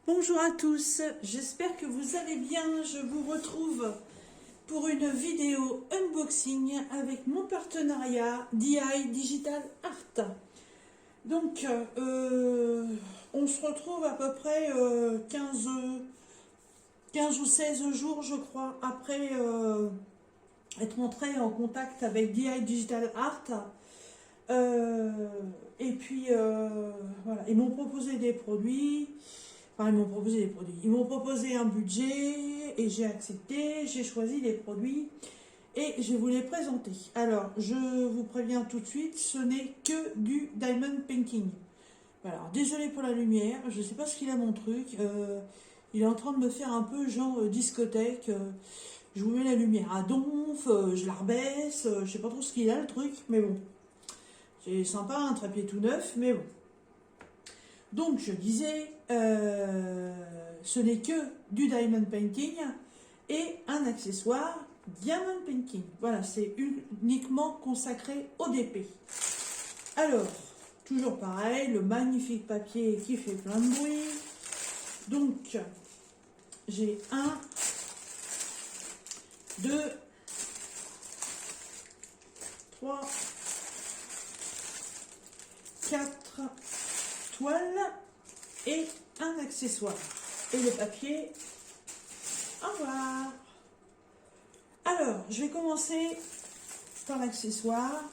Bonjour à tous, j'espère que vous allez bien. Je vous retrouve pour une vidéo unboxing avec mon partenariat DI Digital Art. Donc, on se retrouve à peu près 15 ou 16 jours, je crois, après être entré en contact avec DI Digital Art. Et puis, voilà, ils m'ont proposé des produits. Enfin, ils m'ont proposé des produits. Ils m'ont proposé un budget et j'ai accepté. J'ai choisi les produits et je vais vous les présenter. Alors, je vous préviens tout de suite, ce n'est que du diamond painting. Voilà, alors, désolé pour la lumière, je ne sais pas ce qu'il a mon truc. Il est en train de me faire un peu genre discothèque. Je vous mets la lumière à donf, je la rebaisse. Je sais pas trop ce qu'il a le truc, mais bon. C'est sympa, un trépied tout neuf, mais bon. Donc je disais, ce n'est que du diamond painting et un accessoire diamond painting. Voilà, c'est uniquement consacré au DP. Alors, toujours pareil, le magnifique papier qui fait plein de bruit. Donc, j'ai 1, 2, 3, 4 toiles et un accessoire. Et le papier, au revoir. Alors, je vais commencer par l'accessoire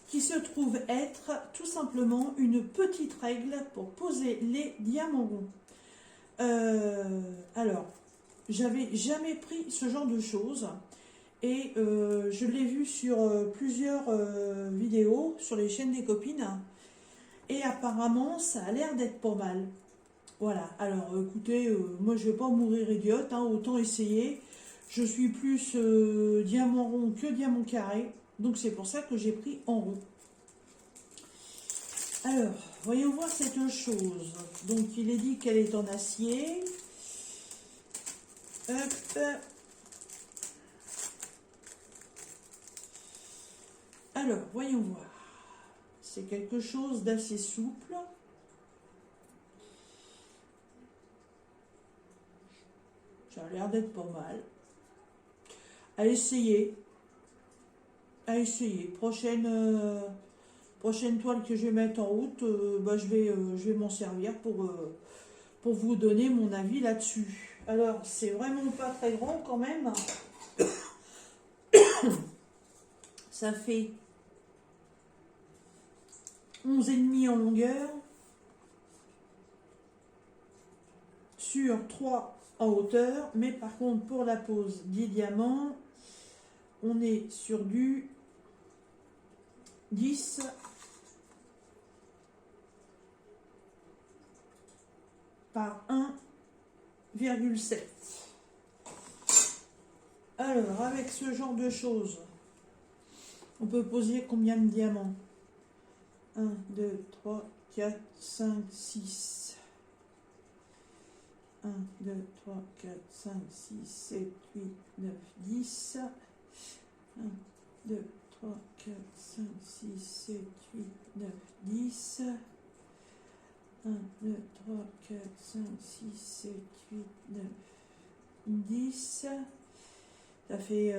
qui se trouve être tout simplement une petite règle pour poser les diamants ronds. Alors, j'avais jamais pris ce genre de choses et je l'ai vu sur plusieurs vidéos sur les chaînes des copines. Et apparemment, ça a l'air d'être pas mal. Voilà, alors écoutez, moi je vais pas mourir idiote, hein, autant essayer. Je suis plus diamant rond que diamant carré, donc c'est pour ça que j'ai pris en rond. Alors, voyons voir cette chose. Donc il est dit qu'elle est en acier. Hop. Alors, voyons voir. C'est quelque chose d'assez souple. Ça a l'air d'être pas mal. À essayer. À essayer. Prochaine toile que je vais mettre en route, bah, je vais m'en servir pour vous donner mon avis là-dessus. Alors, c'est vraiment pas très grand quand même. Ça fait 11,5 en longueur sur 3 en hauteur, mais par contre pour la pose 10 diamants, on est sur du 10 par 1,7. Alors avec ce genre de choses, on peut poser combien de diamants? 1, 2, 3, 4, 5, 6. 1, 2, 3, 4, 5, 6, 7, 8, 9, 10. 1, 2, 3, 4, 5, 6, 7, 8, 9, 10. 1, 2, 3, 4, 5, 6, 7, 8, 9, 10. Ça fait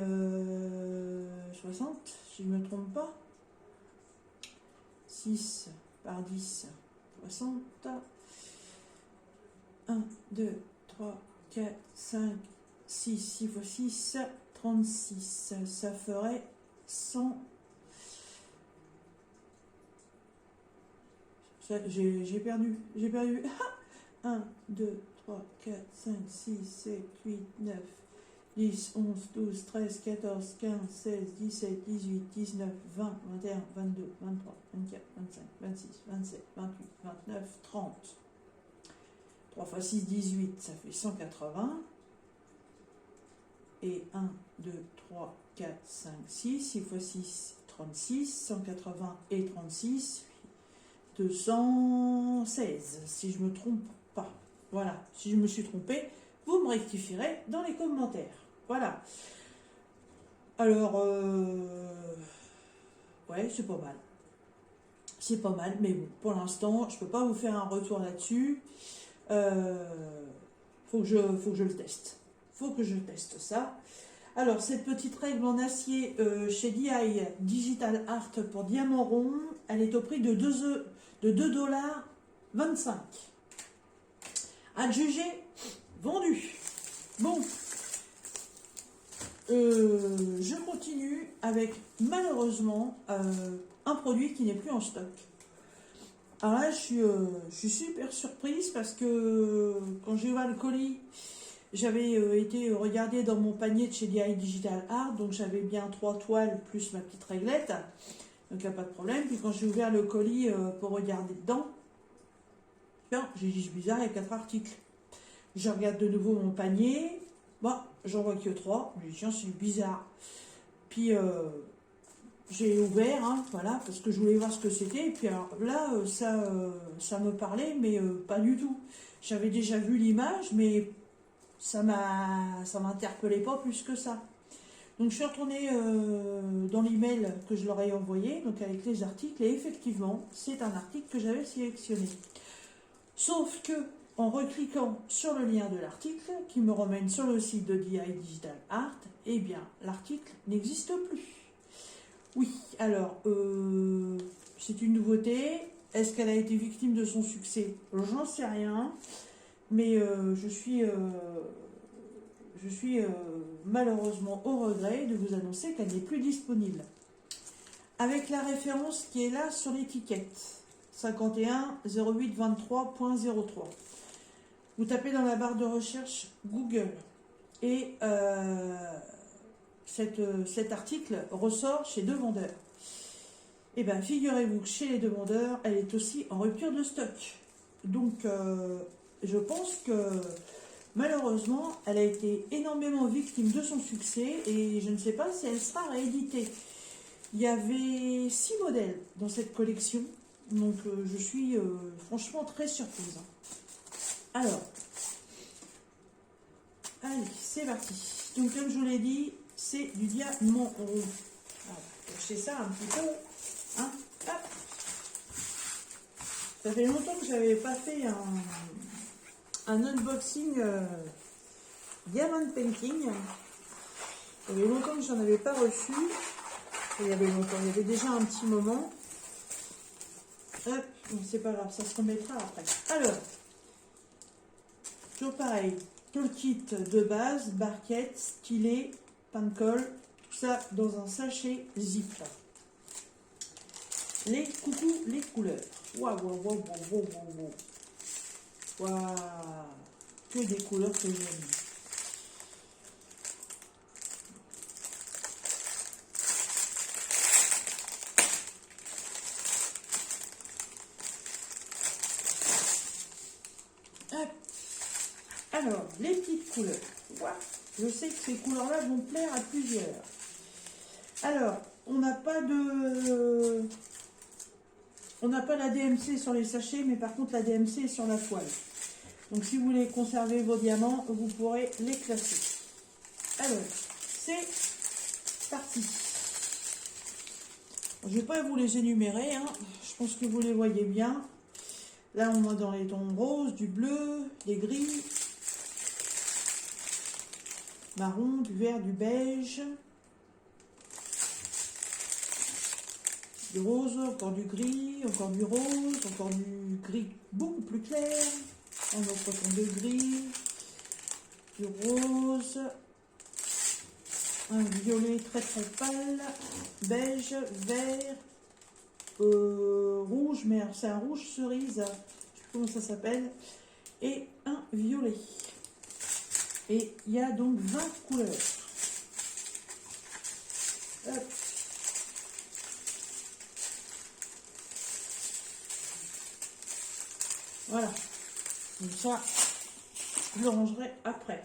60, si je ne me trompe pas. 6 par 10, 60. 1, 2, 3, 4, 5, 6, 6 fois 6, 36. Ça ferait 100. J'ai perdu. 1, 2, 3, 4, 5, 6, 7, 8, 9, 10, 11, 12, 13, 14, 15, 16, 17, 18, 19, 20, 21, 22, 23, 24, 25, 26, 27, 28, 29, 30. 3 fois 6, 18, ça fait 180. Et 1, 2, 3, 4, 5, 6. 6 fois 6, 36. 180 et 36, 216, si je ne me trompe pas. Voilà, si je me suis trompée, vous me rectifierez dans les commentaires. Voilà. Alors, ouais, c'est pas mal. C'est pas mal, mais bon, pour l'instant, je ne peux pas vous faire un retour là-dessus. Faut que je le teste. Faut que je teste ça. Alors, cette petite règle en acier chez DI Digital Art pour diamant rond, elle est au prix de 2,25 $. Adjugé, vendu. Bon, je continue avec malheureusement un produit qui n'est plus en stock. Alors là, je suis super surprise parce que quand j'ai ouvert le colis, j'avais été regarder dans mon panier de chez DI Digital Art, donc j'avais bien 3 toiles plus ma petite réglette, donc il n'y a pas de problème. Puis quand j'ai ouvert le colis pour regarder dedans, j'ai dit c'est bizarre, il y a 4 articles. Je regarde de nouveau mon panier, bon, j'en vois que 3, je dis tiens c'est bizarre. Puis j'ai ouvert, hein, voilà, parce que je voulais voir ce que c'était, et puis alors là, ça me parlait, mais pas du tout. J'avais déjà vu l'image, mais ça m'interpellait pas plus que ça. Donc je suis retournée dans l'email que je leur ai envoyé, donc avec les articles, et effectivement, c'est un article que j'avais sélectionné. Sauf que, en recliquant sur le lien de l'article, qui me ramène sur le site de DI Digital Art, eh bien, l'article n'existe plus. Oui, alors, c'est une nouveauté. Est-ce qu'elle a été victime de son succès? J'en sais rien. Mais je suis malheureusement au regret de vous annoncer qu'elle n'est plus disponible. Avec la référence qui est là sur l'étiquette, 510823.03. Vous tapez dans la barre de recherche Google et cet article ressort chez deux vendeurs. Et bien, figurez-vous que chez les deux vendeurs, elle est aussi en rupture de stock. Donc, je pense que malheureusement, elle a été énormément victime de son succès et je ne sais pas si elle sera rééditée. Il y avait 6 modèles dans cette collection, donc je suis franchement très surprise. Alors, allez, c'est parti. Donc, comme je vous l'ai dit, c'est du diamant rond. Voilà, cacher ça un petit peu. Hein, hop. Ça fait longtemps que je n'avais pas fait un unboxing diamond painting. Ça fait longtemps que j'en avais pas reçu. Il y avait longtemps, il y avait déjà un petit moment. Hop, c'est pas grave, ça se remettra après. Alors, toujours pareil, tout le kit de base, barquette, stylet, pain de colle, tout ça dans un sachet zip. Les coucous, les couleurs. Waouh, waouh, waouh, waouh, waouh, waouh. Waouh, que des couleurs que j'aime. Alors, les petites couleurs. Wow. Je sais que ces couleurs-là vont plaire à plusieurs. Alors, on n'a pas la DMC sur les sachets, mais par contre la DMC est sur la toile. Donc si vous voulez conserver vos diamants, vous pourrez les classer. Alors, c'est parti. Je ne vais pas vous les énumérer, hein. Je pense que vous les voyez bien. Là, on est dans les tons roses, du bleu, des gris, marron, du vert, du beige, du rose, encore du gris, encore du rose, encore du gris beaucoup plus clair, un autre ton de gris, du rose, un violet très très pâle, beige, vert, rouge, mais c'est un rouge cerise, je ne sais plus comment ça s'appelle, et un violet. Et il y a donc 20 couleurs. Hop. Voilà. Donc ça, je le rangerai après.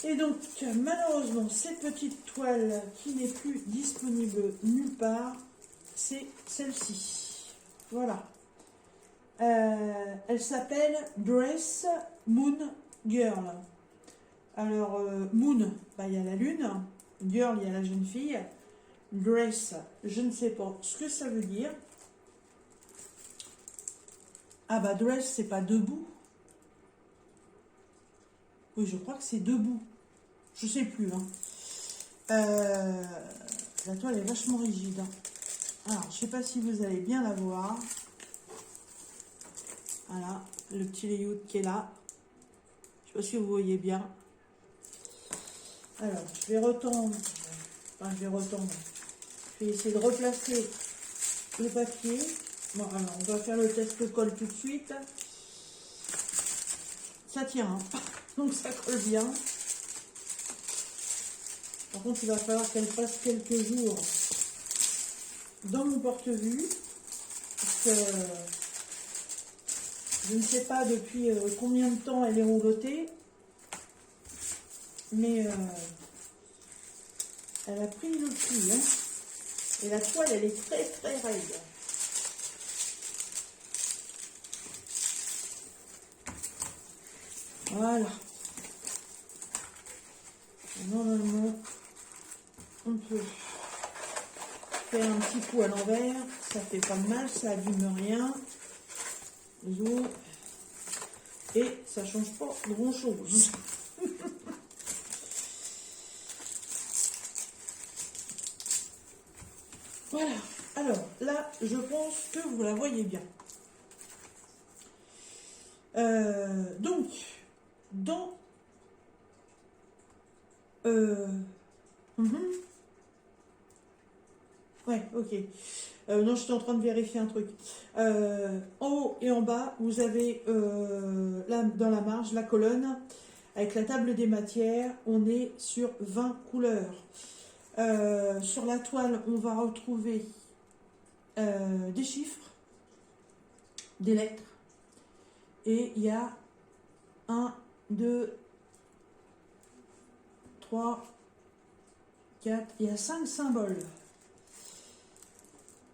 Et donc, malheureusement, cette petite toile qui n'est plus disponible nulle part, c'est celle-ci. Voilà. Elle s'appelle Dress Moon Girl. Alors, Moon, bah, il y a la lune. Girl, il y a la jeune fille. Dress, je ne sais pas ce que ça veut dire. Ah bah dress, c'est pas debout. Oui, je crois que c'est debout. Je sais plus. Hein. La toile est vachement rigide. Hein. Alors, je sais pas si vous allez bien la voir. Voilà, le petit layout qui est là. Je sais pas si vous voyez bien. Alors, je vais retendre. Enfin, je vais retendre. Je vais essayer de replacer le papier. Bon, alors, on va faire le test colle tout de suite. Ça tient, hein. Donc ça colle bien. Par contre, il va falloir qu'elle passe quelques jours dans mon porte-vue. Parce que je ne sais pas depuis combien de temps elle est roulottée. Mais elle a pris le pli. Hein. Et la toile, elle est très très raide. Voilà. Normalement, on peut faire un petit coup à l'envers. Ça fait pas de mal, ça abîme rien. Zoom. Et ça change pas grand chose. Voilà. Alors là, je pense que vous la voyez bien. Donc, dans ouais, ok. Non, je suis en train de vérifier un truc. En haut et en bas, vous avez là, dans la marge, la colonne, avec la table des matières, on est sur 20 couleurs. Sur la toile, on va retrouver des chiffres, des lettres, et il y a 1, 2, 3, 4, il y a 5 symboles.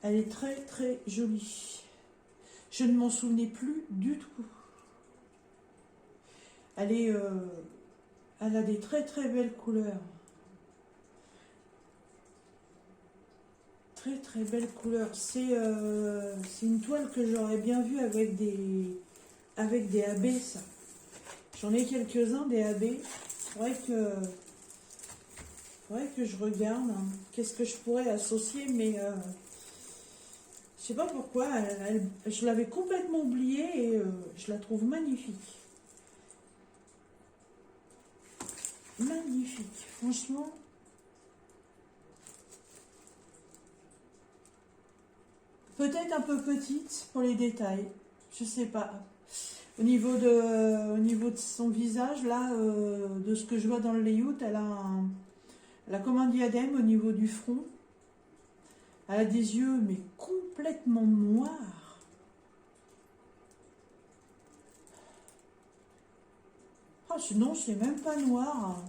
Elle est très très jolie. Je ne m'en souvenais plus du tout. Elle a des très très belles couleurs. Très très belles couleurs. C'est une toile que j'aurais bien vue avec des AB, ça. J'en ai quelques-uns des AB. Faudrait que je regarde. Hein. Qu'est-ce que je pourrais associer, mais je sais pas pourquoi. Je l'avais complètement oubliée et je la trouve magnifique. Magnifique, franchement. Peut-être un peu petite pour les détails, je sais pas. Au niveau de son visage, là, de ce que je vois dans le layout, elle a comme un diadème au niveau du front. Elle a des yeux, mais complètement noirs. Ah, non, c'est même pas noir.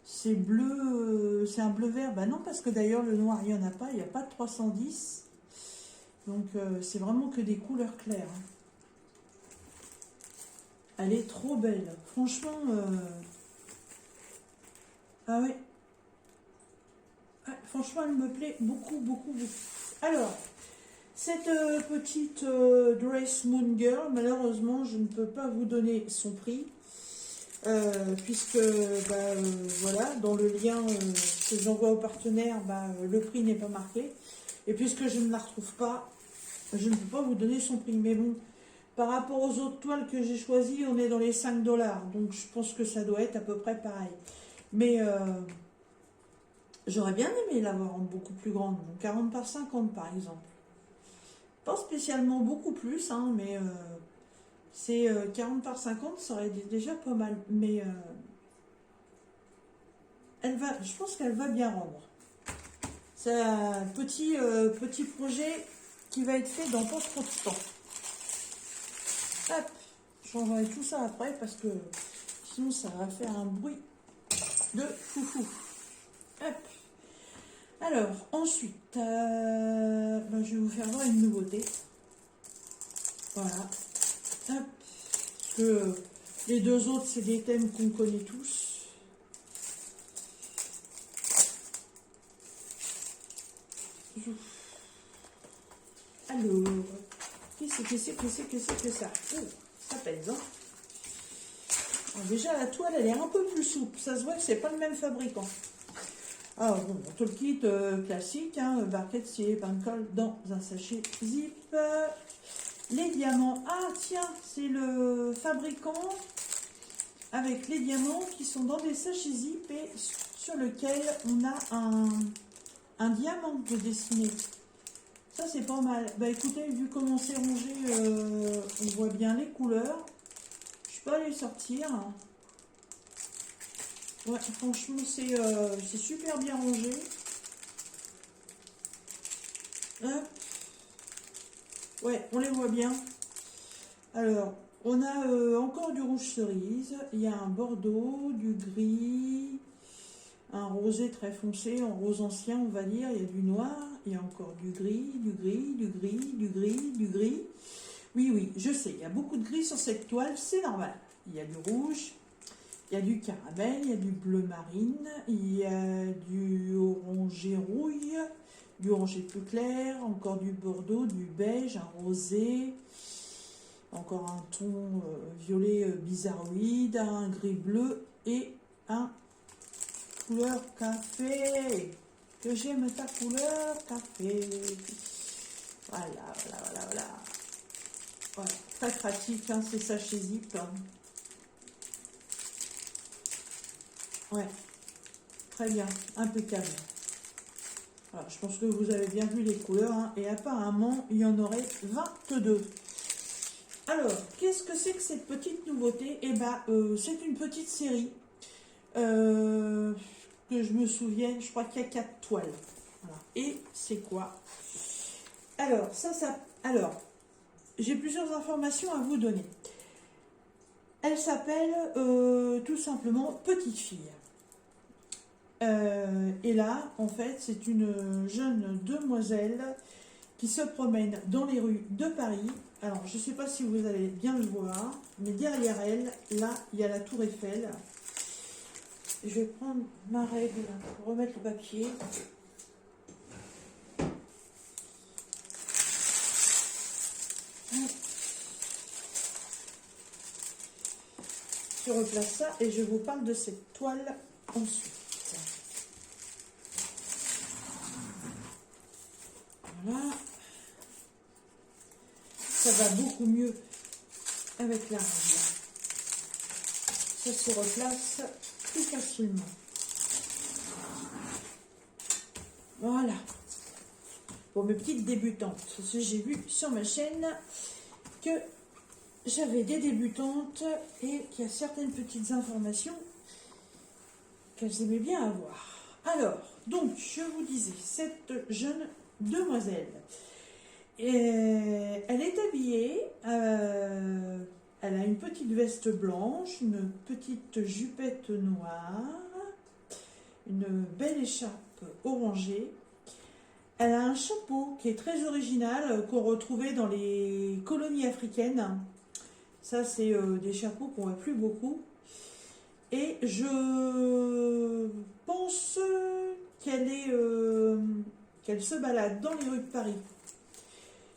C'est bleu, c'est un bleu vert. Bah non, parce que d'ailleurs, le noir, il n'y en a pas. Il n'y a pas de 310. Donc, c'est vraiment que des couleurs claires. Elle est trop belle. Franchement, ah ouais. Ah, franchement, elle me plaît beaucoup, beaucoup, beaucoup. Alors, cette petite Dress Moon Girl, malheureusement, je ne peux pas vous donner son prix. Puisque, voilà, dans le lien que j'envoie aux partenaires, le prix n'est pas marqué. Et puisque je ne la retrouve pas, je ne peux pas vous donner son prix. Mais bon, par rapport aux autres toiles que j'ai choisies, on est dans les 5 $. Donc je pense que ça doit être à peu près pareil. Mais j'aurais bien aimé l'avoir en beaucoup plus grande. Donc 40 par 50 par exemple. Pas spécialement beaucoup plus, hein, mais c'est 40 par 50, ça aurait déjà pas mal. Mais je pense qu'elle va bien rendre. C'est un petit projet qui va être fait dans pas trop de temps. Hop, j'envoie tout ça après parce que sinon ça va faire un bruit de foufou. Hop. Alors, ensuite, je vais vous faire voir une nouveauté. Voilà. Hop. Parce que les deux autres, c'est des thèmes qu'on connaît tous. Alors, Qu'est-ce que ça? Oh, ça pèse, hein. Alors, déjà, la toile, elle est un peu plus souple. Ça se voit que c'est pas le même fabricant. Alors, bon, tout le kit classique, hein, barquette, stylet, pain de colle dans un sachet zip. Les diamants. Ah, tiens, c'est le fabricant avec les diamants qui sont dans des sachets zip et sur lequel on a un diamant de dessiné. Ça, c'est pas mal. Bah écoutez, vu comment c'est rangé, on voit bien les couleurs. Je peux aller sortir. Ouais, franchement, c'est super bien rangé. Hop. Ouais, on les voit bien. Alors, on a encore du rouge cerise. Il y a un bordeaux, du gris, un rosé très foncé, en rose ancien, on va dire. Il y a du noir. Il y a encore du gris, du gris, du gris, du gris, du gris. Oui, oui, je sais, il y a beaucoup de gris sur cette toile, c'est normal. Il y a du rouge, il y a du caramel, il y a du bleu marine, il y a du orangé rouille, du orangé plus clair, encore du bordeaux, du beige, un rosé, encore un ton violet bizarroïde, un gris bleu et un couleur café. Que j'aime ta couleur café. Voilà, voilà, voilà, voilà. Voilà, très pratique, hein, c'est sachet zip. Ouais, très bien, impeccable. Voilà, je pense que vous avez bien vu les couleurs, hein, et apparemment, il y en aurait 22. Alors, qu'est-ce que c'est que cette petite nouveauté? Eh ben, c'est une petite série, que je me souvienne, je crois qu'il y a 4 toiles. Voilà. Et c'est quoi? Alors, alors, j'ai plusieurs informations à vous donner. Elle s'appelle tout simplement Petite Fille. Et là, en fait, c'est une jeune demoiselle qui se promène dans les rues de Paris. Alors, je ne sais pas si vous allez bien le voir, mais derrière elle, là, il y a la Tour Eiffel. Je vais prendre ma règle pour remettre le papier. Je replace ça et je vous parle de cette toile ensuite. Voilà. Ça va beaucoup mieux avec la règle. Ça se replace plus facilement. Voilà. Pour mes petites débutantes, parce que j'ai vu sur ma chaîne que j'avais des débutantes et qu'il y a certaines petites informations qu'elles aimaient bien avoir. Alors, donc, je vous disais, cette jeune demoiselle, elle est habillée, elle a une petite veste blanche, une petite jupette noire, une belle écharpe orangée. Elle a un chapeau qui est très original, qu'on retrouvait dans les colonies africaines. Ça, c'est des chapeaux qu'on voit plus beaucoup. Et je pense qu'elle se balade dans les rues de Paris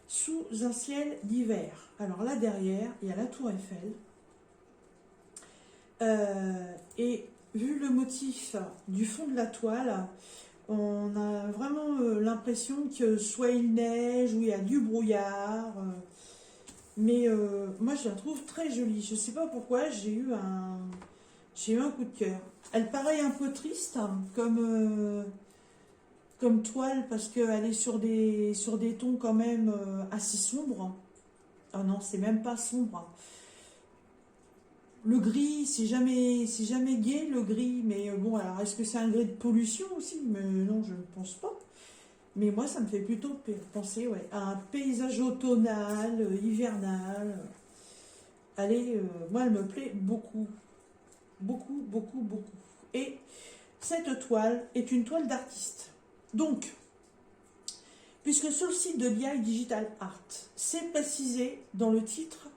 sous un ciel d'hiver. Alors là, derrière, il y a la Tour Eiffel. Et vu le motif du fond de la toile, on a vraiment l'impression que soit il neige ou il y a du brouillard. Mais moi, je la trouve très jolie. Je ne sais pas pourquoi, j'ai eu un coup de cœur. Elle paraît un peu triste, hein, comme toile, parce qu'elle est sur des tons quand même assez sombres. Ah non, c'est même pas sombre. Le gris, c'est jamais gai, le gris. Mais bon, alors, est-ce que c'est un gris de pollution aussi? Mais non, je ne pense pas. Mais moi, ça me fait plutôt penser, ouais, à un paysage automnal, hivernal. Allez, moi, elle me plaît beaucoup. Beaucoup, beaucoup, beaucoup. Et cette toile est une toile d'artiste. Donc, puisque sur le site de l'IA Digital Art, c'est précisé dans le titre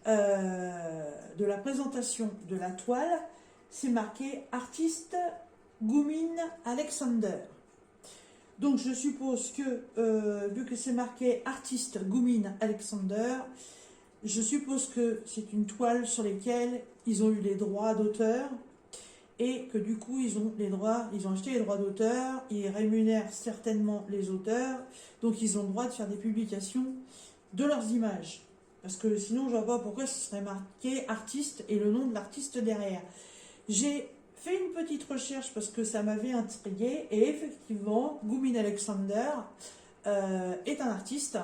de la présentation de la toile, c'est marqué artiste Goumin Alexander. Donc je suppose que, vu que c'est marqué artiste Goumin Alexander, je suppose que c'est une toile sur laquelle ils ont eu les droits d'auteur et que du coup ils ont acheté les droits d'auteur, ils rémunèrent certainement les auteurs, donc ils ont le droit de faire des publications de leurs images. Parce que sinon je vois pas pourquoi ce serait marqué artiste et le nom de l'artiste derrière. J'ai fait une petite recherche parce que ça m'avait intrigué et effectivement Goumin Alexander est un artiste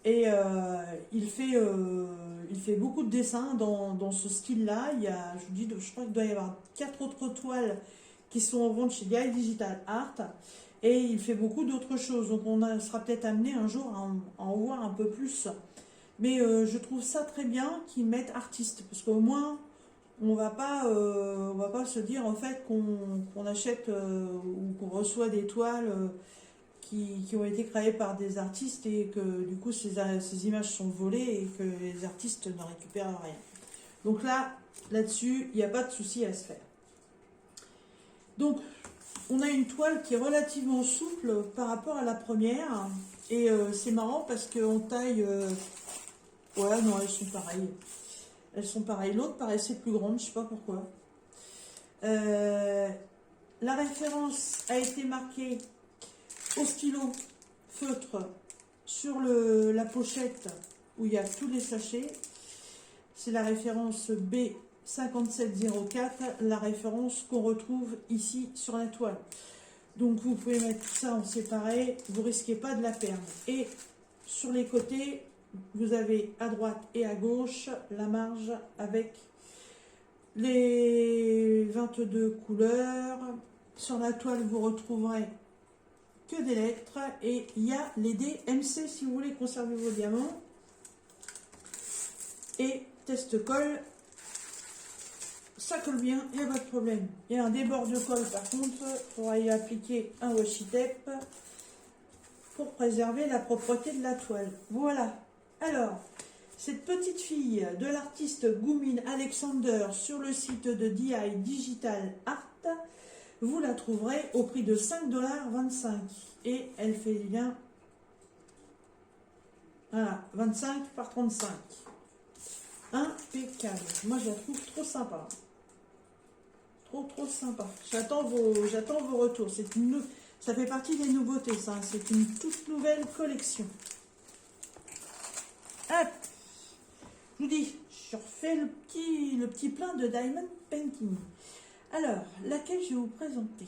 et il fait beaucoup de dessins dans ce style-là. Je crois qu'il doit y avoir 4 autres toiles qui sont en vente chez Gaia Digital Art et il fait beaucoup d'autres choses. Donc sera peut-être amené un jour à en voir un peu plus. Mais je trouve ça très bien qu'ils mettent artiste parce qu'au moins on va pas se dire en fait qu'on achète ou qu'on reçoit des toiles qui ont été créées par des artistes et que du coup ces images sont volées et que les artistes ne récupèrent rien. Donc là-dessus, il n'y a pas de souci à se faire. Donc on a une toile qui est relativement souple par rapport à la première et c'est marrant parce qu'en taille, ouais non elles sont pareilles. Elles sont pareilles. L'autre paraissait plus grande, je ne sais pas pourquoi. La référence a été marquée au stylo feutre sur la pochette où il y a tous les sachets. C'est la référence B5704, la référence qu'on retrouve ici sur la toile. Donc vous pouvez mettre tout ça en séparé, vous ne risquez pas de la perdre. Et sur les côtés, vous avez à droite et à gauche la marge avec les 22 couleurs. Sur la toile, vous retrouverez que des lettres et il y a les dés MC si vous voulez conserver vos diamants. Et test colle, ça colle bien, il n'y a pas de problème. Il y a un débord de colle par contre, il faudra y appliquer un washi tape pour préserver la propreté de la toile. Voilà. Alors, cette petite fille de l'artiste Goumin Alexander sur le site de DI Digital Art, vous la trouverez au prix de 5,25 $. Et elle fait bien, voilà, 25 par 35. Impeccable. Moi, je la trouve trop sympa. Trop sympa. J'attends vos retours. Ça fait partie des nouveautés, ça. C'est une toute nouvelle collection. Hop, je vous dis, je refais le petit plein de Diamond Painting. Alors, laquelle je vais vous présenter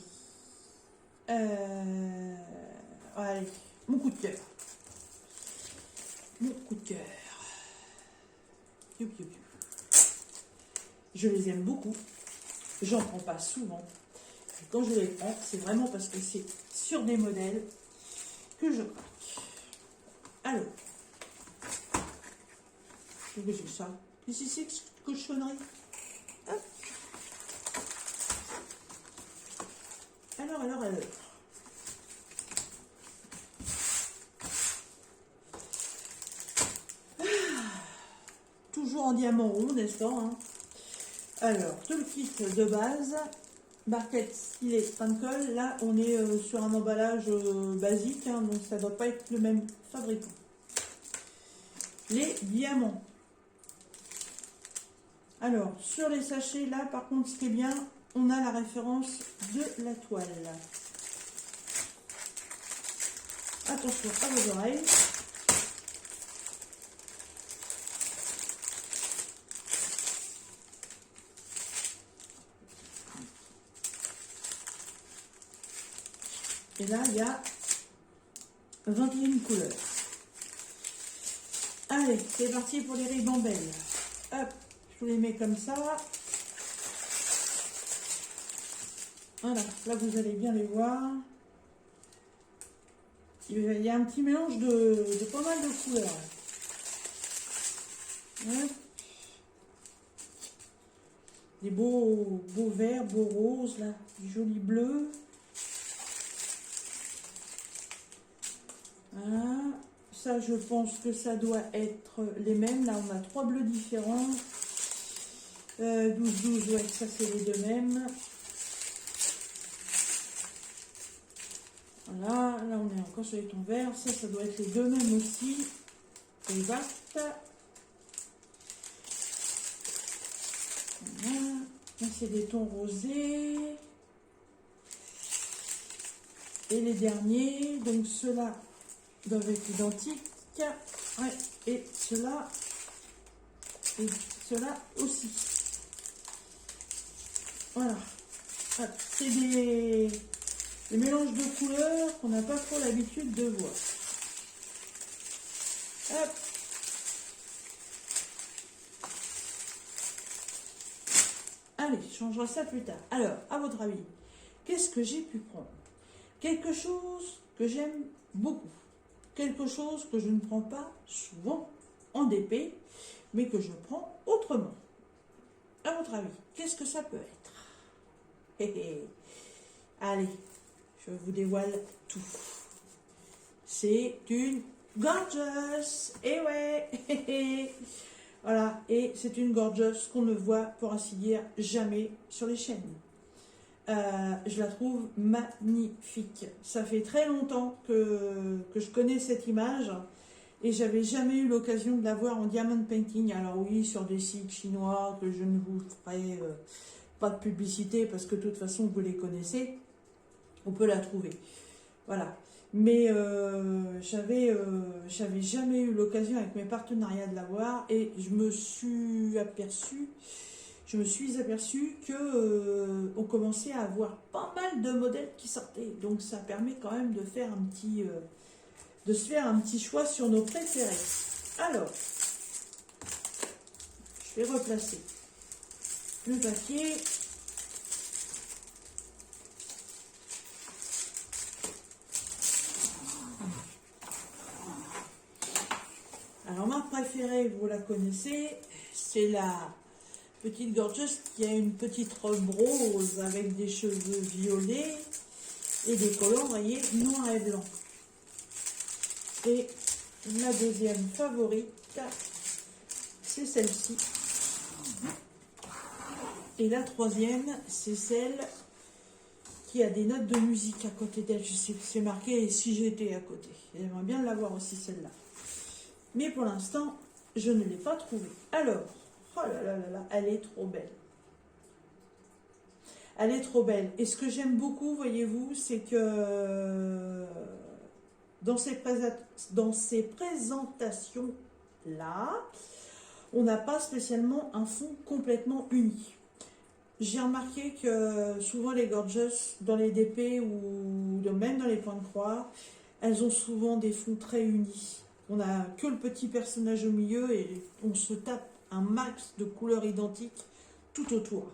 allez, mon coup de cœur. Mon coup de cœur. Je les aime beaucoup. J'en prends pas souvent. Et quand je les prends, c'est vraiment parce que c'est sur des modèles que je craque. Alors, qu'est-ce que c'est ça? Qu'est-ce que c'est que cette cochonnerie? Hop. Alors. Toujours en diamant rond, n'est-ce pas, hein? Alors, tout le kit de base, barquette, stylet, fin de colle. Là, on est sur un emballage basique, hein, donc ça ne doit pas être le même fabricant. Les diamants. Alors, sur les sachets, là, par contre, ce qui est bien, on a la référence de la toile. Attention à vos oreilles. Et là, il y a 21 couleurs. Allez, c'est parti pour les ribambelles. Hop, je vous les mets comme ça. Voilà, là vous allez bien les voir. Il y a un petit mélange de pas mal de couleurs. Ouais. Des beaux verts, beaux roses, là, du joli bleu. Voilà. Ça, je pense que ça doit être les mêmes. Là, on a 3 bleus différents. 12, ouais, ça c'est les deux mêmes. Voilà, là on est encore sur les tons verts. Ça doit être les deux mêmes aussi. Exact. Voilà. Là, c'est des tons rosés. Et les derniers, donc ceux-là doivent être identiques. Ouais, et ceux-là aussi. Voilà. Voilà. C'est des mélanges de couleurs qu'on n'a pas trop l'habitude de voir. Hop. Allez, je changerai ça plus tard. Alors, à votre avis, qu'est-ce que j'ai pu prendre? Quelque chose que j'aime beaucoup. Quelque chose que je ne prends pas souvent en DP, mais que je prends autrement. À votre avis, qu'est-ce que ça peut être? Hé hé. Allez, je vous dévoile tout. C'est une gorgeous. Et ouais. Hé hé. Voilà, et c'est une gorgeous qu'on ne voit, pour ainsi dire, jamais sur les chaînes. Je la trouve magnifique. Ça fait très longtemps que je connais cette image et j'avais jamais eu l'occasion de la voir en diamond painting. Alors oui, sur des sites chinois que je ne vous ferai pas de publicité parce que de toute façon vous les connaissez, on peut la trouver. Voilà. Mais j'avais jamais eu l'occasion avec mes partenariats de la voir et je me suis aperçue que on commençait à avoir pas mal de modèles qui sortaient. Donc ça permet quand même de faire de se faire un petit choix sur nos préférés. Alors, je vais replacer le papier. Alors ma préférée, vous la connaissez, c'est la petite gorgeous qui a une petite robe rose avec des cheveux violets et des collants rayés noir et blanc. Et ma deuxième favorite, c'est celle-ci. Et la troisième, c'est celle qui a des notes de musique à côté d'elle. Je sais que c'est marqué et si j'étais à côté. J'aimerais bien l'avoir aussi celle-là. Mais pour l'instant, je ne l'ai pas trouvée. Alors, oh là là là là, elle est trop belle. Elle est trop belle. Et ce que j'aime beaucoup, voyez-vous, c'est que dans ces présentations-là, on n'a pas spécialement un fond complètement uni. J'ai remarqué que souvent les gorgeous, dans les DP ou même dans les points de croix, elles ont souvent des fonds très unis. On n'a que le petit personnage au milieu et on se tape un max de couleurs identiques tout autour.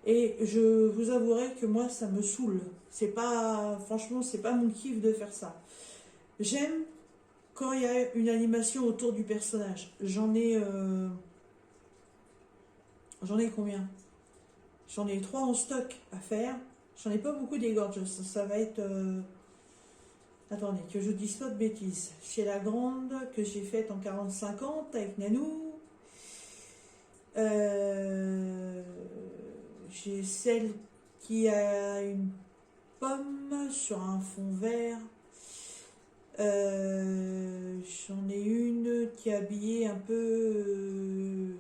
Et je vous avouerai que moi, ça me saoule. C'est pas, franchement, c'est pas mon kiff de faire ça. J'aime quand il y a une animation autour du personnage. J'en ai combien? J'en ai 3 en stock à faire. J'en ai pas beaucoup des gorgeous. Ça va être... attendez, que je dise pas de bêtises. Chez la grande, que j'ai faite en 40-50 avec Nanou. J'ai celle qui a une pomme sur un fond vert. J'en ai une qui est habillée un peu...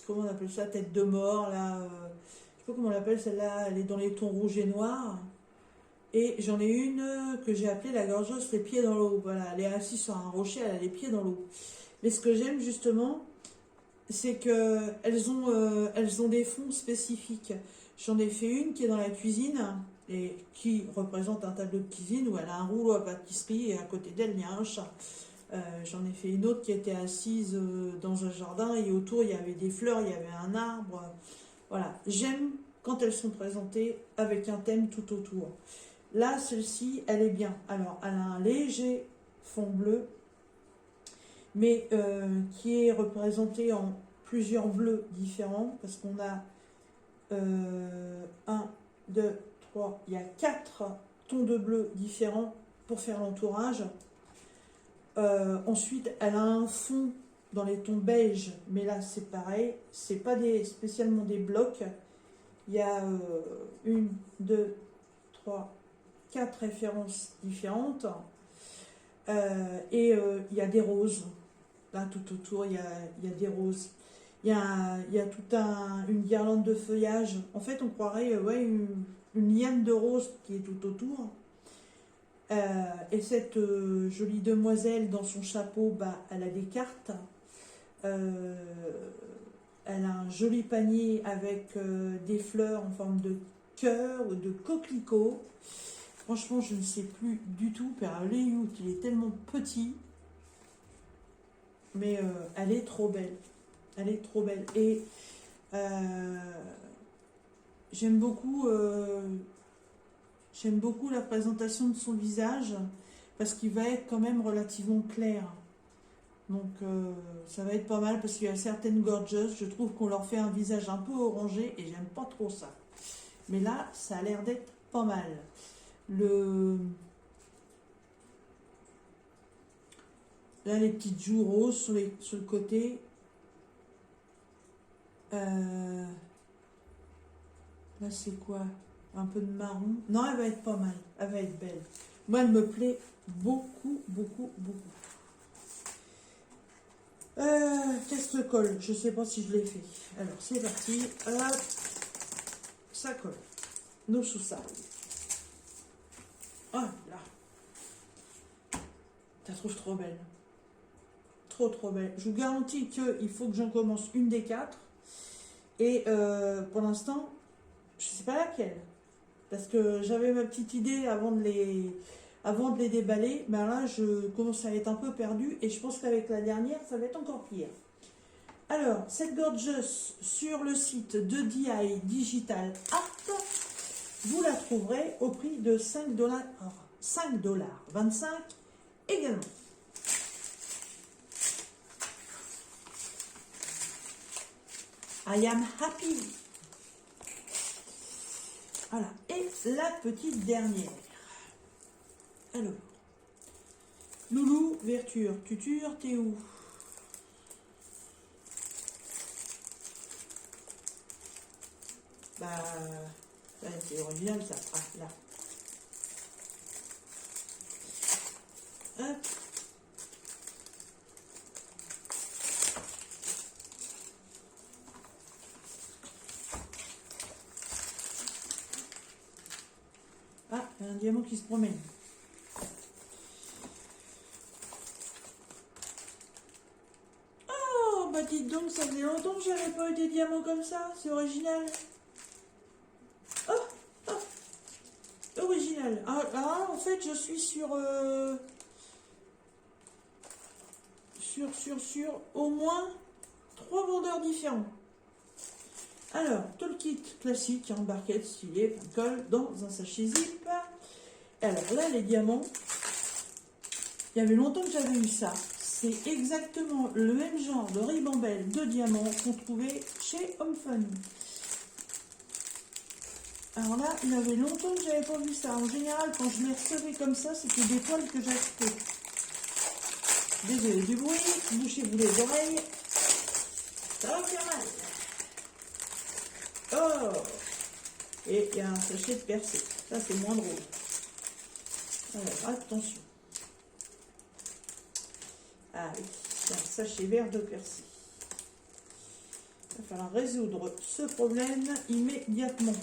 comment on appelle ça? Tête de mort, là. Je sais pas comment on l'appelle celle-là. Elle est dans les tons rouges et noirs. Et j'en ai une que j'ai appelée la gorgeous les pieds dans l'eau. Voilà, elle est assise sur un rocher, elle a les pieds dans l'eau. Mais ce que j'aime justement, c'est qu'elles ont des fonds spécifiques. J'en ai fait une qui est dans la cuisine et qui représente un tableau de cuisine où elle a un rouleau à pâtisserie et à côté d'elle il y a un chat. J'en ai fait une autre qui était assise dans un jardin et autour il y avait des fleurs, il y avait un arbre. Voilà, j'aime quand elles sont présentées avec un thème tout autour. Là, celle-ci, elle est bien. Alors, elle a un léger fond bleu, mais qui est représenté en plusieurs bleus différents, parce qu'on a 1, 2, 3, il y a 4 tons de bleu différents pour faire l'entourage. Ensuite, elle a un fond dans les tons beige, mais là, c'est pareil. C'est pas spécialement des blocs. Il y a 1, 2, 3, 4 références différentes. Et il y a des roses. Là, tout autour, il y a des roses. Il y a toute une guirlande de feuillage. En fait, on croirait ouais, une liane de roses qui est tout autour. Et cette jolie demoiselle, dans son chapeau, bah, elle a des cartes. Elle a un joli panier avec des fleurs en forme de cœur ou de coquelicot. Franchement, je ne sais plus du tout. Père Léout, il est tellement petit. Mais elle est trop belle. Elle est trop belle. Et j'aime beaucoup la présentation de son visage parce qu'il va être quand même relativement clair. Donc ça va être pas mal parce qu'il y a certaines gorgeous, je trouve qu'on leur fait un visage un peu orangé et j'aime pas trop ça. Mais là, ça a l'air d'être pas mal. Là, les petites joues roses sur le côté. Là, c'est quoi? Un peu de marron. Non, elle va être pas mal. Elle va être belle. Moi, elle me plaît beaucoup, beaucoup, beaucoup. Casse-colle. Je sais pas si je l'ai fait. Alors, c'est parti. Hop. Ça colle. Nos sous-salles. Oh là. Tu la trouves trop belle. Trop, trop belle. Je vous garantis qu'il faut que j'en commence une des 4. Et pour l'instant, je sais pas laquelle. Parce que j'avais ma petite idée avant de les déballer. Ben là, je commence à être un peu perdue. Et je pense qu'avec la dernière, ça va être encore pire. Alors, cette gorgeous sur le site de DI Digital Art, vous la trouverez au prix de 5$, 5,25$ également. I am happy. Voilà. Et la petite dernière. Alors. Loulou, Verture, Tuture, t'es où? Bah, c'est original ça. Ah, là. Hop. Ah, il y a un diamant qui se promène. Oh, bah dites donc, ça faisait longtemps que j'avais pas eu des diamants comme ça. C'est original. Oh, oh, original. Ah, en fait, je suis sur au moins 3 vendeurs différents. Alors, tout le kit classique, hein, barquette, stylet, pain de colle, dans un sachet zip. Alors là, les diamants, il y avait longtemps que j'avais eu ça. C'est exactement le même genre de ribambelle de diamants qu'on trouvait chez Home Fun. Alors là, il y avait longtemps que j'avais pas vu ça. En général, quand je les recevais comme ça, c'était des toiles que j'achetais. Désolé du bruit, bouchez-vous les oreilles. Ça va faire mal. Oh! Et il y a un sachet de percé. Ça, c'est moins drôle. Alors, attention. Ah oui, c'est un sachet vert de persil. Il va falloir résoudre ce problème immédiatement.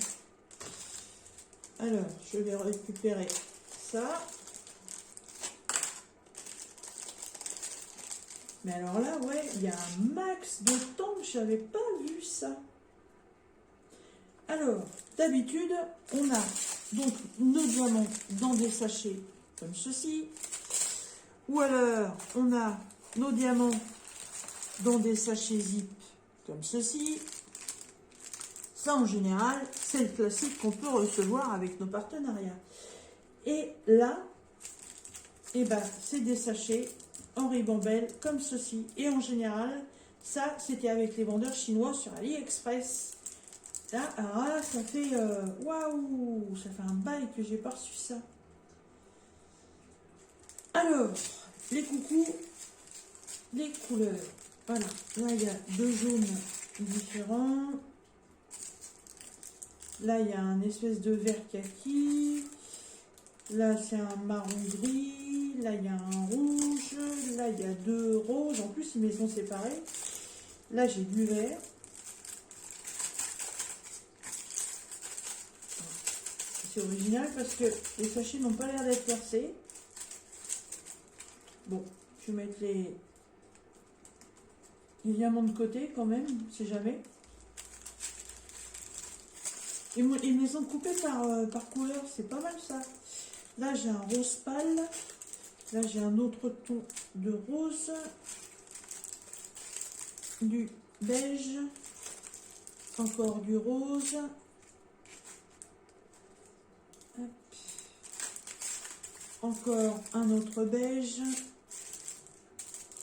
Alors, je vais récupérer ça. Mais alors là, ouais, il y a un max de temps que je n'avais pas vu ça. Alors, d'habitude, on a donc nos diamants dans des sachets comme ceci. Ou alors, on a nos diamants dans des sachets zip comme ceci. Ça, en général, c'est le classique qu'on peut recevoir avec nos partenariats. Et là, eh ben, c'est des sachets en ribambelle comme ceci. Et en général, ça, c'était avec les vendeurs chinois sur AliExpress. Là, alors là, ça fait... waouh, ça fait un bail que j'ai pas reçu ça. Alors, les coucous, les couleurs. Voilà, là, il y a 2 jaunes différents. Là, il y a un espèce de vert kaki. Là, c'est un marron gris. Là, il y a un rouge. Là, il y a 2 roses. En plus, ils me sont séparés. Là, j'ai du vert. C'est original parce que les sachets n'ont pas l'air d'être percés. Bon, je vais mettre les diamants de côté quand même, si jamais. Ils me les ont coupés par couleur, c'est pas mal ça. Là, j'ai un rose pâle. Là, j'ai un autre ton de rose. Du beige. Encore du rose. Hop. Encore un autre beige.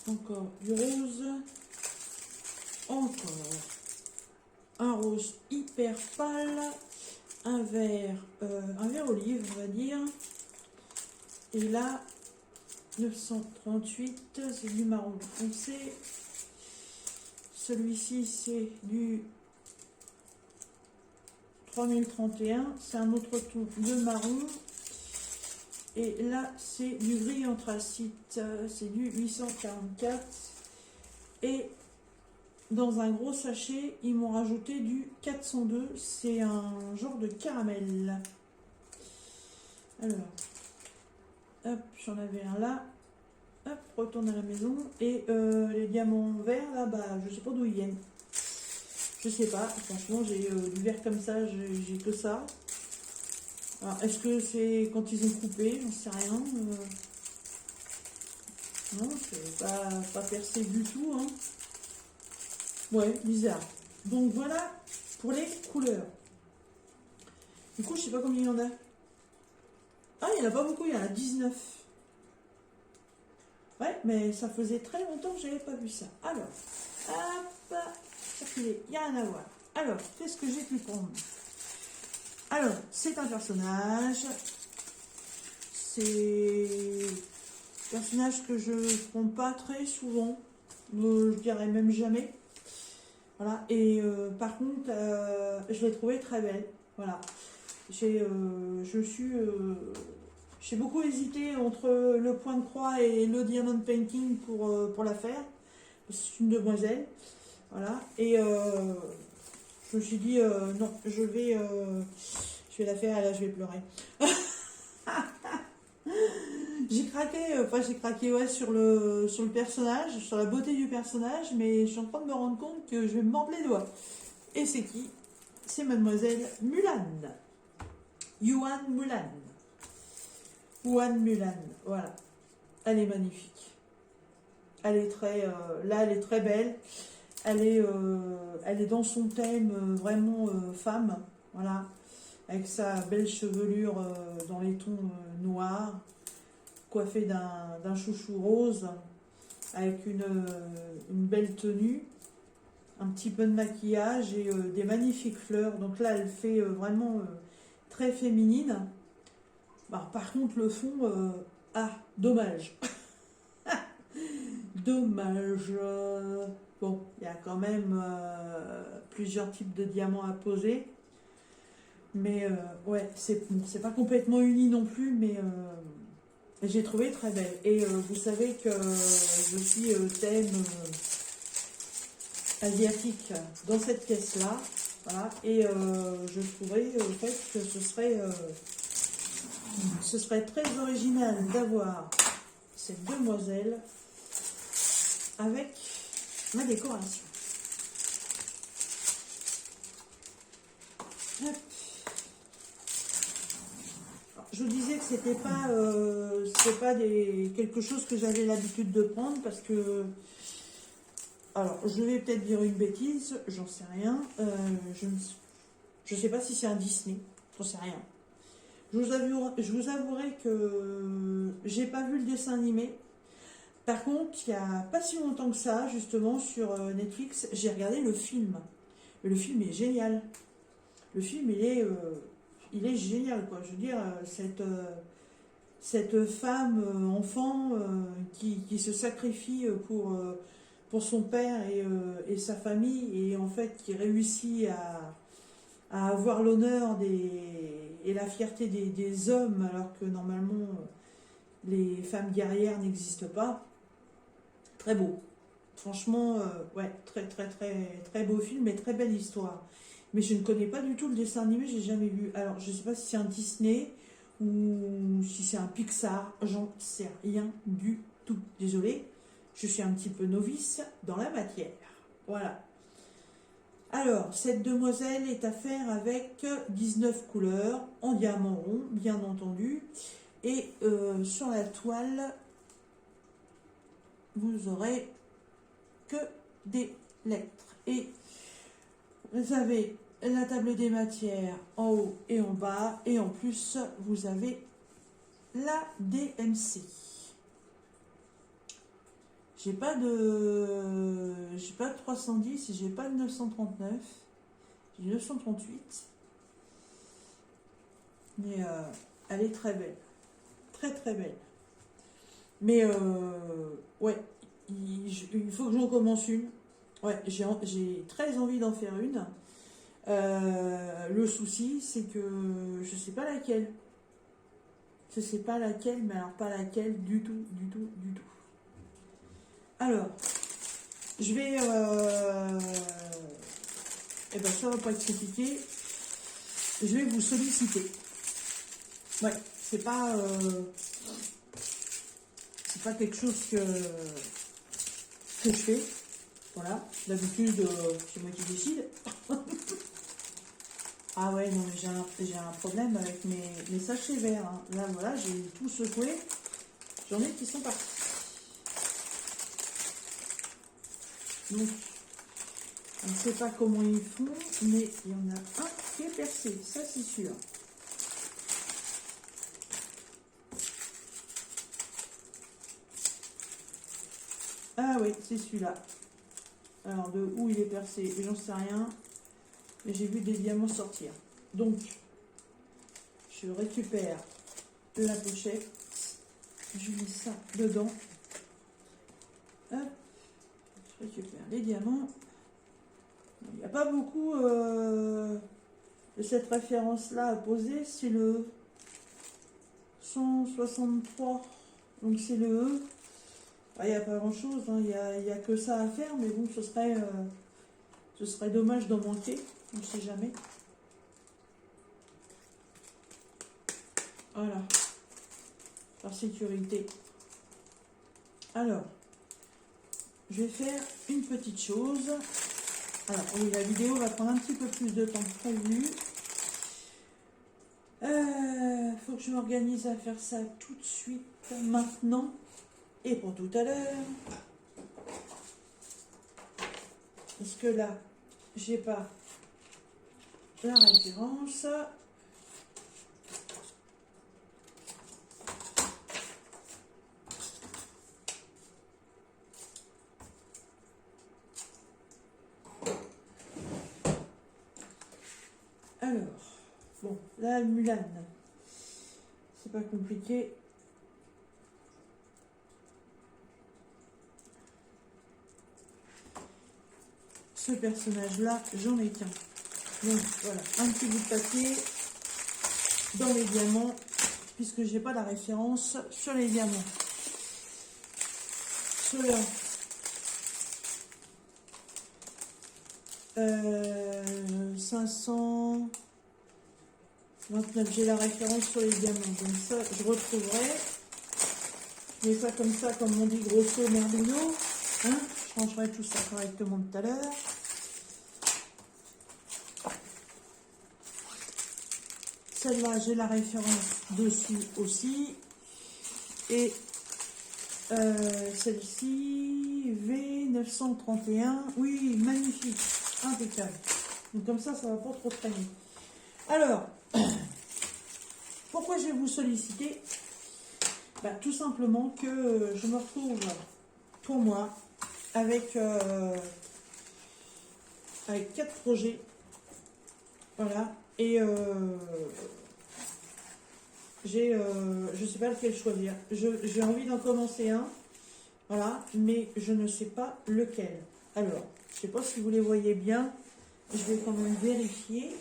Encore du rose. Encore un rose hyper pâle. Un vert olive, on va dire. Et là, 938, c'est du marron foncé. Celui-ci, c'est du 3031. C'est un autre ton de marron. Et là, c'est du gris anthracite. C'est du 844. Et dans un gros sachet, ils m'ont rajouté du 402. C'est un genre de caramel. Alors, hop, j'en avais un là. Hop, retourne à la maison. Et les diamants verts, là, bah, je sais pas d'où ils viennent. Je sais pas. Franchement, j'ai du vert comme ça, j'ai que ça. Alors, est-ce que c'est quand ils ont coupé? J'en sais rien. Non, c'est pas percé du tout, hein. Ouais, bizarre. Donc voilà pour les couleurs. Du coup, je sais pas combien il y en a. Ah, il n'y en a pas beaucoup, il y en a 19. Ouais, mais ça faisait très longtemps que je n'avais pas vu ça. Alors, hop, circuler, il n'y a rien à voir. Alors, qu'est-ce que j'ai pu prendre? Alors, c'est un personnage. C'est un personnage que je ne prends pas très souvent. Je dirais même jamais. Voilà, et par contre, je l'ai trouvée très belle. Voilà, j'ai beaucoup hésité entre le point de croix et le diamond painting pour la faire. C'est une demoiselle. Voilà, et je me suis dit, non, je vais la faire, et là, je vais pleurer. J'ai craqué ouais, sur le personnage, sur la beauté du personnage, mais je suis en train de me rendre compte que je vais me mordre les doigts. Et c'est qui? C'est mademoiselle Mulan. Yuan Mulan. Yuan Mulan, voilà. Elle est magnifique. Elle est très, là, elle est très belle. Elle est dans son thème vraiment femme, voilà, avec sa belle chevelure dans les tons noirs, coiffée d'un chouchou rose, avec une belle tenue, un petit peu de maquillage et des magnifiques fleurs. Donc là, elle fait vraiment très féminine. Bah, par contre, le fond, dommage. Dommage. Bon, il y a quand même plusieurs types de diamants à poser. Mais ouais, c'est pas complètement uni non plus, mais j'ai trouvé très belle. Et vous savez que je suis thème asiatique dans cette pièce-là. Voilà. Et je trouverais en fait que ce serait très original d'avoir cette demoiselle avec ma décoration. Hop. Je vous disais que c'était pas quelque chose que j'avais l'habitude de prendre parce que, alors je vais peut-être dire une bêtise, j'en sais rien, je sais pas si c'est un Disney, j'en sais rien. Je vous avouerai que j'ai pas vu le dessin animé. Par contre, il n'y a pas si longtemps que ça, justement, sur Netflix, j'ai regardé le film. Et le film est génial. Le film, il est génial, quoi. Je veux dire, cette femme, enfant, qui se sacrifie pour son père et sa famille, et en fait, qui réussit à avoir l'honneur et la fierté des hommes, alors que normalement les femmes guerrières n'existent pas. Très beau. Franchement, ouais, très très très très beau film et très belle histoire. Mais je ne connais pas du tout le dessin animé, j'ai jamais vu. Alors, je ne sais pas si c'est un Disney ou si c'est un Pixar, j'en sais rien du tout. Désolée, je suis un petit peu novice dans la matière. Voilà. Alors, cette demoiselle est à faire avec 19 couleurs, en diamant rond, bien entendu. Et sur la toile, vous aurez que des lettres. Et vous avez la table des matières en haut et en bas. Et en plus, vous avez la DMC. J'ai pas de 310 et j'ai pas de 939. J'ai 938. Mais elle est très belle. Très très belle. Mais ouais, il faut que j'en commence une. Ouais, j'ai très envie d'en faire une. Le souci, c'est que je sais pas laquelle. Je sais pas laquelle, mais alors pas laquelle du tout, du tout, du tout. Alors, je vais... eh ben, ça va pas être compliqué. Je vais vous solliciter. Ouais, c'est pas quelque chose que je fais. Voilà, d'habitude, c'est moi qui décide. Ah ouais, non, mais j'ai un problème avec mes sachets verts. Hein. Là, voilà, j'ai tout secoué. J'en ai qui sont partis. Donc, je ne sais pas comment ils font, mais il y en a un qui est percé, ça c'est sûr. Ah oui, c'est celui-là. Alors, de où il est percé, j'en sais rien. Mais j'ai vu des diamants sortir. Donc, je récupère la pochette. Je mets ça dedans. Hop. Je récupère les diamants. Il n'y a pas beaucoup de cette référence-là à poser. C'est le 163. Donc, c'est le E. Il n'y a pas grand-chose. Hein. Il n'y a que ça à faire. Mais bon, ce serait dommage d'en manquer. On ne sait jamais. Voilà. Par sécurité. Alors, je vais faire une petite chose. Alors, oui, la vidéo va prendre un petit peu plus de temps que prévu. Faut que je m'organise à faire ça tout de suite, maintenant, et pour tout à l'heure. Parce que là, j'ai pas la référence. Alors, bon, là, Mulan, c'est pas compliqué. Ce personnage-là, j'en ai qu'un. Donc, voilà, un petit bout de papier dans les diamants, puisque j'ai pas la référence sur les diamants. Ceux-là, 529, j'ai la référence sur les diamants. Donc ça, je retrouverai. Je mets ça comme ça, comme on dit, grosso merdido. Hein, je rangerai tout ça correctement tout à l'heure. Celle-là, j'ai la référence dessus aussi. Et celle-ci, V931. Oui, magnifique. Impeccable. Donc comme ça va pas trop traîner. Alors, pourquoi je vais vous solliciter? Bah, tout simplement que je me retrouve pour moi avec 4 projets. Voilà. Et je sais pas lequel choisir. J'ai envie d'en commencer un. Voilà. Mais je ne sais pas lequel. Alors, je sais pas si vous les voyez bien. Je vais quand même vérifier.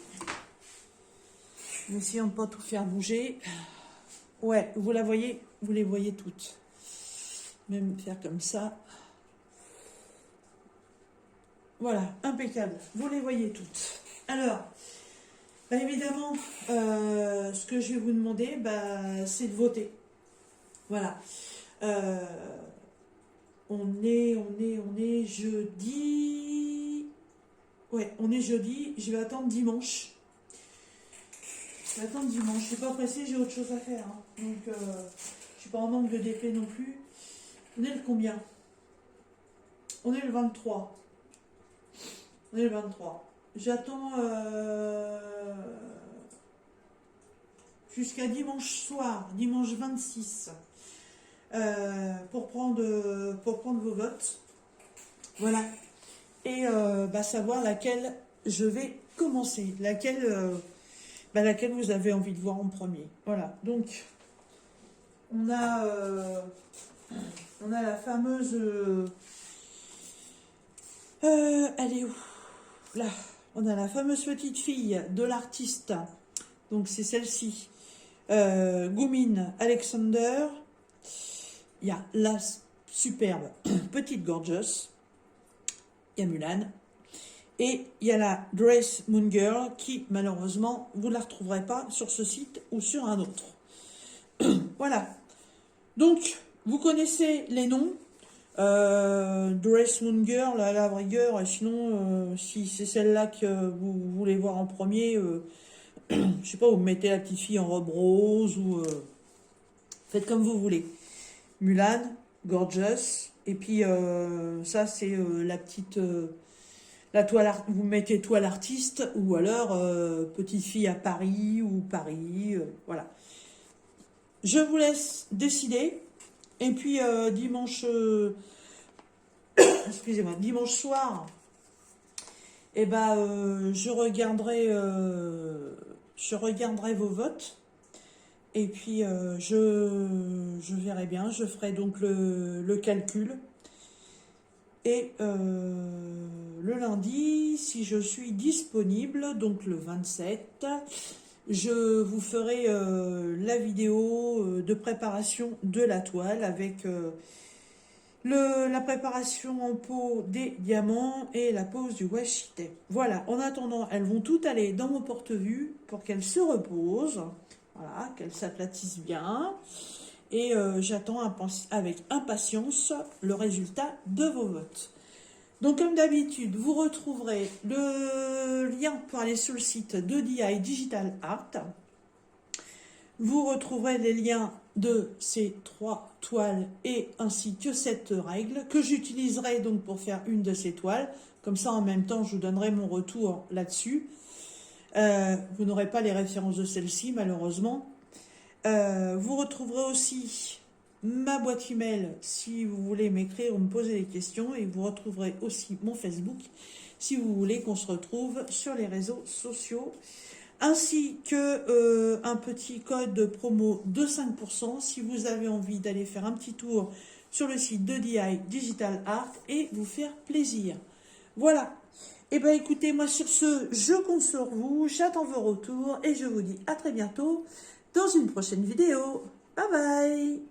en essayant de ne pas tout faire bouger. Ouais, vous la voyez, vous les voyez toutes. Même faire comme ça. Voilà, impeccable. Vous les voyez toutes. Alors, bah évidemment, ce que je vais vous demander, bah, c'est de voter. Voilà. On est jeudi. Ouais, on est jeudi. Je vais attendre dimanche. Je vais attendre dimanche. Je suis pas pressée, j'ai autre chose à faire. Hein. Donc, je suis pas en manque de DP non plus. On est le combien? On est le 23. On est le 23. J'attends jusqu'à dimanche soir, dimanche 26, pour prendre vos votes. Voilà. Et bah, savoir laquelle je vais commencer. Laquelle vous avez envie de voir en premier. Voilà. Donc, on a la fameuse... elle est où? Là, on a la fameuse petite fille de l'artiste. Donc, c'est celle-ci. Goumin Alexander. Il y a la superbe petite Gorgeous. Il y a Mulan. Et il y a la Grace Moon Girl qui, malheureusement, vous ne la retrouverez pas sur ce site ou sur un autre. Voilà. Donc, vous connaissez les noms. Grace Moon Girl à la rigueur, et sinon, si c'est celle-là que vous voulez voir en premier, je sais pas, vous mettez la petite fille en robe rose ou faites comme vous voulez. Mulan, Gorgeous, et puis ça c'est la petite, la toile, vous mettez toile artiste ou alors petite fille à Paris ou Paris, voilà. Je vous laisse décider. Et puis dimanche, excusez-moi, dimanche soir, eh ben, je regarderai vos votes. Et puis je verrai bien, je ferai donc le calcul. Et le lundi, si je suis disponible, donc le 27, je vous ferai la vidéo de préparation de la toile avec la préparation en pot des diamants et la pose du washi tape. Voilà, en attendant, elles vont toutes aller dans mon porte-vue pour qu'elles se reposent, voilà, qu'elles s'aplatissent bien. Et j'attends avec impatience le résultat de vos votes. Donc comme d'habitude, vous retrouverez le lien pour aller sur le site de DI Digital Art. Vous retrouverez les liens de ces 3 toiles et ainsi que cette règle que j'utiliserai donc pour faire une de ces toiles. Comme ça, en même temps, je vous donnerai mon retour là-dessus. Vous n'aurez pas les références de celle-ci, malheureusement. Vous retrouverez aussi ma boîte email si vous voulez m'écrire ou me poser des questions, et vous retrouverez aussi mon Facebook si vous voulez qu'on se retrouve sur les réseaux sociaux, ainsi que un petit code de promo de 5% si vous avez envie d'aller faire un petit tour sur le site de DI Digital Art et vous faire plaisir. Voilà. Et bien écoutez, moi sur ce, je compte sur vous, j'attends vos retours et je vous dis à très bientôt dans une prochaine vidéo. Bye bye!